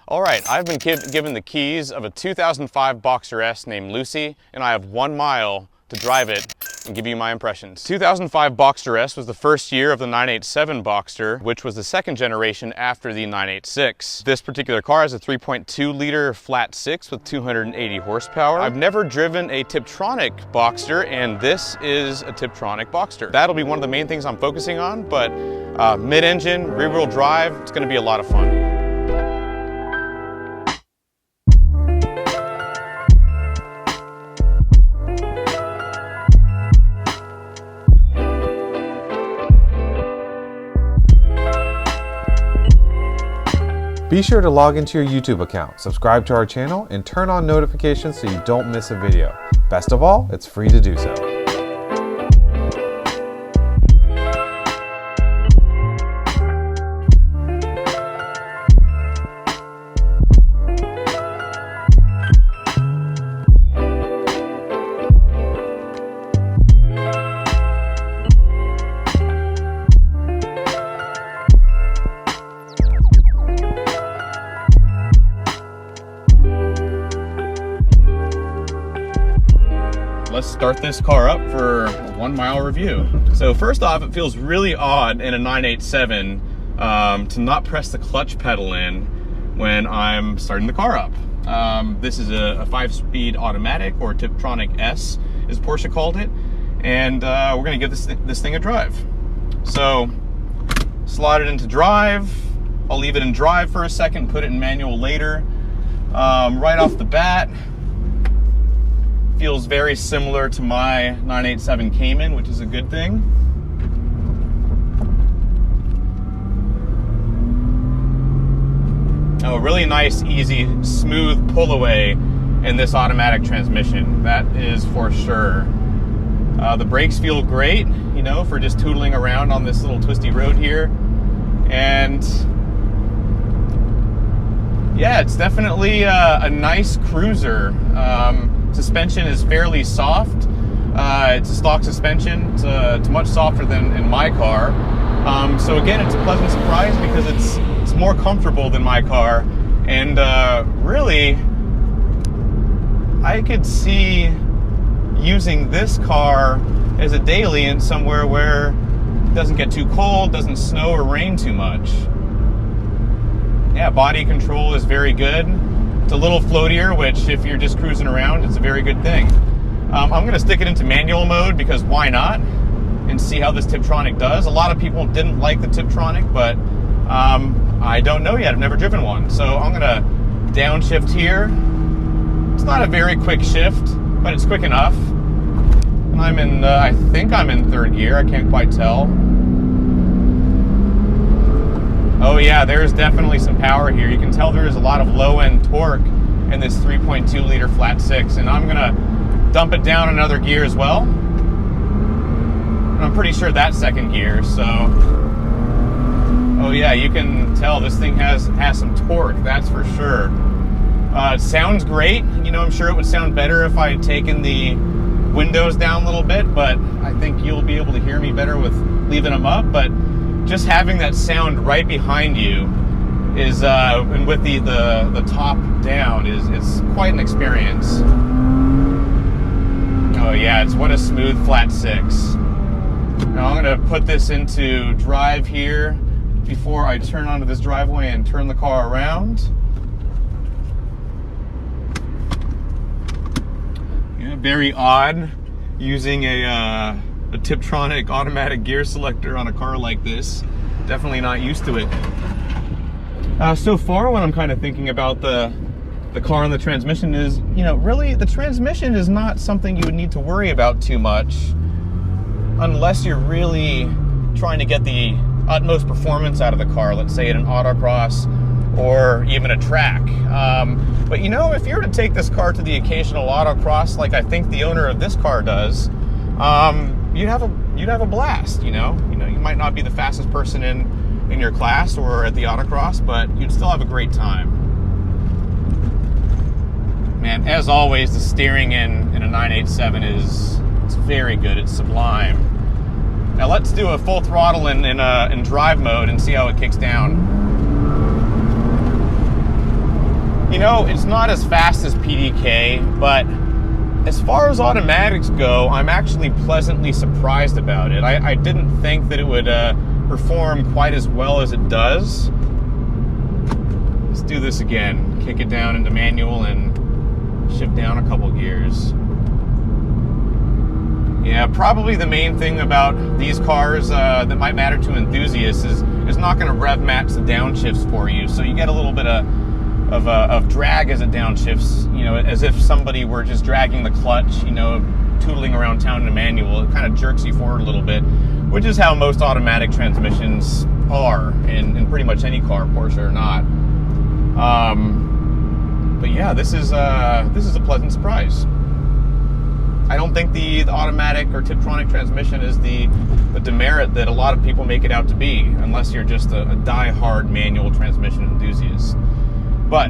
All right, I've been given the keys of a 2005 Boxster S named Lucy, and I have 1 mile to drive it and give you my impressions. 2005 Boxster S was the first year of the 987 Boxster, which was the second generation after the 986. This particular car has a 3.2 liter flat six with 280 horsepower. I've never driven a Tiptronic Boxster, and this is a Tiptronic Boxster. That'll be one of the main things I'm focusing on, but mid-engine, rear-wheel drive, it's gonna be a lot of fun. Be sure to log into your YouTube account, subscribe to our channel, and turn on notifications so you don't miss a video. Best of all, it's free to do so. Let's start this car up for a 1 mile review. So first off, it feels really odd in a 987 to not press the clutch pedal in when I'm starting the car up. This is a 5-speed automatic, or Tiptronic S as Porsche called it, and we're gonna give this thing a drive. So slide it into drive. I'll leave it in drive for a second, put it in manual later. Right off the bat, feels very similar to my 987 Cayman, which is a good thing. Oh, really nice, easy, smooth pull away in this automatic transmission. That is for sure. The brakes feel great, you know, for just tootling around on this little twisty road here. And yeah, it's definitely a nice cruiser. Suspension is fairly soft. It's a stock suspension. It's much softer than in my car. So again, it's a pleasant surprise because it's more comfortable than my car. And really, I could see using this car as a daily in somewhere where it doesn't get too cold, doesn't snow or rain too much. Yeah, body control is very good. It's a little floatier, which if you're just cruising around, it's a very good thing. I'm gonna stick it into manual mode because why not? And see how this Tiptronic does. A lot of people didn't like the Tiptronic, but I don't know yet. I've never driven one. So I'm gonna downshift here. It's not a very quick shift, but it's quick enough. And I'm in, I think I'm in third gear. I can't quite tell. Oh yeah, there's definitely some power here. You can tell there is a lot of low-end torque in this 3.2 liter flat six, and I'm gonna dump it down another gear as well. And I'm pretty sure that's second gear, so. Oh yeah, you can tell this thing has some torque, that's for sure. It sounds great. You know, I'm sure it would sound better if I had taken the windows down a little bit, but I think you'll be able to hear me better with leaving them up. But just having that sound right behind you is, and with the top down, is quite an experience. Oh yeah, it's what a smooth flat six. Now I'm gonna put this into drive here before I turn onto this driveway and turn the car around. Yeah, very odd using a Tiptronic automatic gear selector on a car like this. Definitely not used to it. So far, what I'm kind of thinking about the car and the transmission is, you know, really the transmission is not something you would need to worry about too much unless you're really trying to get the utmost performance out of the car, let's say at an autocross or even a track. But you know, if you were to take this car to the occasional autocross, like I think the owner of this car does, you'd have a blast. You know, you might not be the fastest person in your class or at the autocross, but you'd still have a great time. Man, as always, the steering in a 987 it's very good. It's sublime. Now let's do a full throttle in drive mode and see how it kicks down. You know, it's not as fast as PDK, but as far as automatics go, I'm actually pleasantly surprised about it. I didn't think that it would perform quite as well as it does. Let's do this again. Kick it down into manual and shift down a couple gears. Yeah, probably the main thing about these cars that might matter to enthusiasts is it's not going to rev match the downshifts for you. So you get a little bit of drag as it downshifts, you know, as if somebody were just dragging the clutch, you know, tootling around town in a manual. It kind of jerks you forward a little bit, which is how most automatic transmissions are in pretty much any car, Porsche or not. But yeah, this is a pleasant surprise. I don't think the automatic or Tiptronic transmission is the demerit that a lot of people make it out to be, unless you're just a die-hard manual transmission enthusiast. But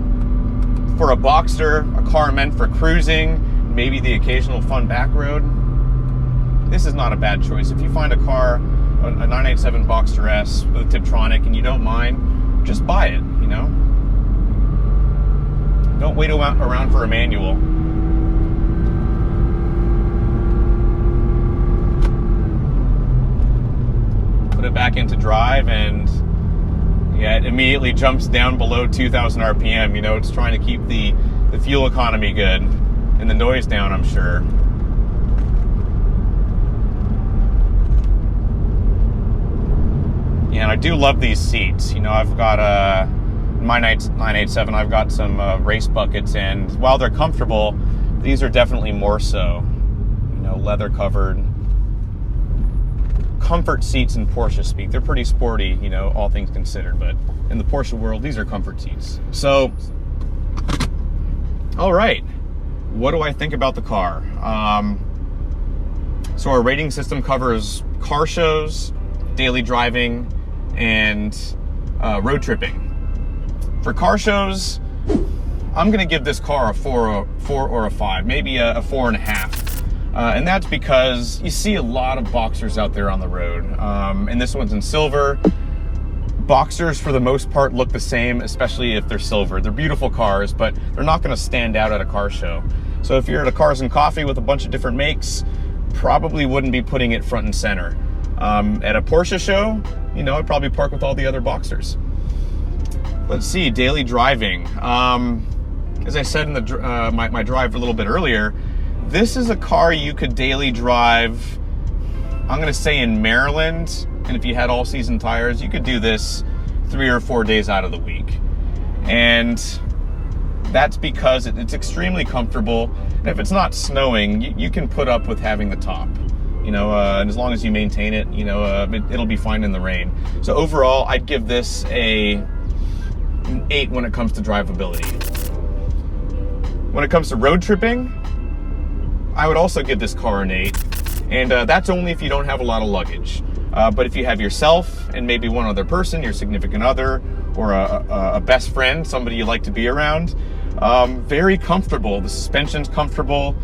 for a Boxster, a car meant for cruising, maybe the occasional fun back road, this is not a bad choice. If you find a car, a 987 Boxster S with a Tiptronic, and you don't mind, just buy it, you know? Don't wait around for a manual. Put it back into drive, and yeah, it immediately jumps down below 2,000 RPM. You know, it's trying to keep the fuel economy good and the noise down, I'm sure. Yeah, and I do love these seats. You know, I've got my 987, I've got some race buckets, and while they're comfortable, these are definitely more so. You know, leather covered. Comfort seats in Porsche speak. They're pretty sporty, you know, all things considered, but in the Porsche world, these are comfort seats. So, all right, what do I think about the car? So our rating system covers car shows, daily driving, and road tripping. For car shows, I'm gonna give this car a 4 or a 5, maybe a 4.5. And that's because you see a lot of Boxsters out there on the road. And this one's in silver. Boxsters, for the most part, look the same, especially if they're silver. They're beautiful cars, but they're not going to stand out at a car show. So if you're at a Cars and Coffee with a bunch of different makes, probably wouldn't be putting it front and center. At a Porsche show, you know, I'd probably park with all the other Boxsters. Let's see, daily driving. As I said in my drive a little bit earlier, this is a car you could daily drive, I'm going to say in Maryland, and if you had all-season tires, you could do this 3 or 4 days out of the week. And that's because it's extremely comfortable. And if it's not snowing, you can put up with having the top. You know, and as long as you maintain it, you know, it'll be fine in the rain. So overall, I'd give this an 8 when it comes to drivability. When it comes to road tripping, I would also give this car an 8, and that's only if you don't have a lot of luggage. But if you have yourself and maybe one other person, your significant other, or a best friend, somebody you like to be around, very comfortable. The suspension's comfortable.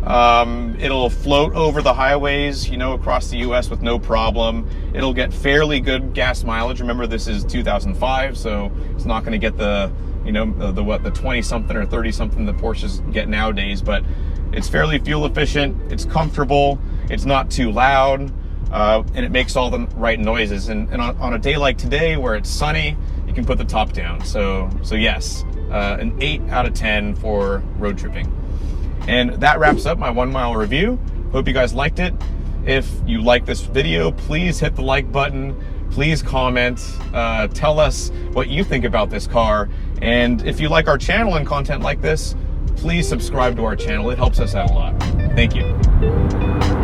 It'll float over the highways, you know, across the US with no problem. It'll get fairly good gas mileage. Remember, this is 2005, so it's not going to get the 20-something or 30-something that Porsches get nowadays, but it's fairly fuel efficient, it's comfortable, it's not too loud, and it makes all the right noises. And on a day like today where it's sunny, you can put the top down. So yes, an 8 out of 10 for road tripping. And that wraps up my 1 mile review. Hope you guys liked it. If you like this video, please hit the like button. Please comment, tell us what you think about this car. And if you like our channel and content like this, please subscribe to our channel. It helps us out a lot. Thank you.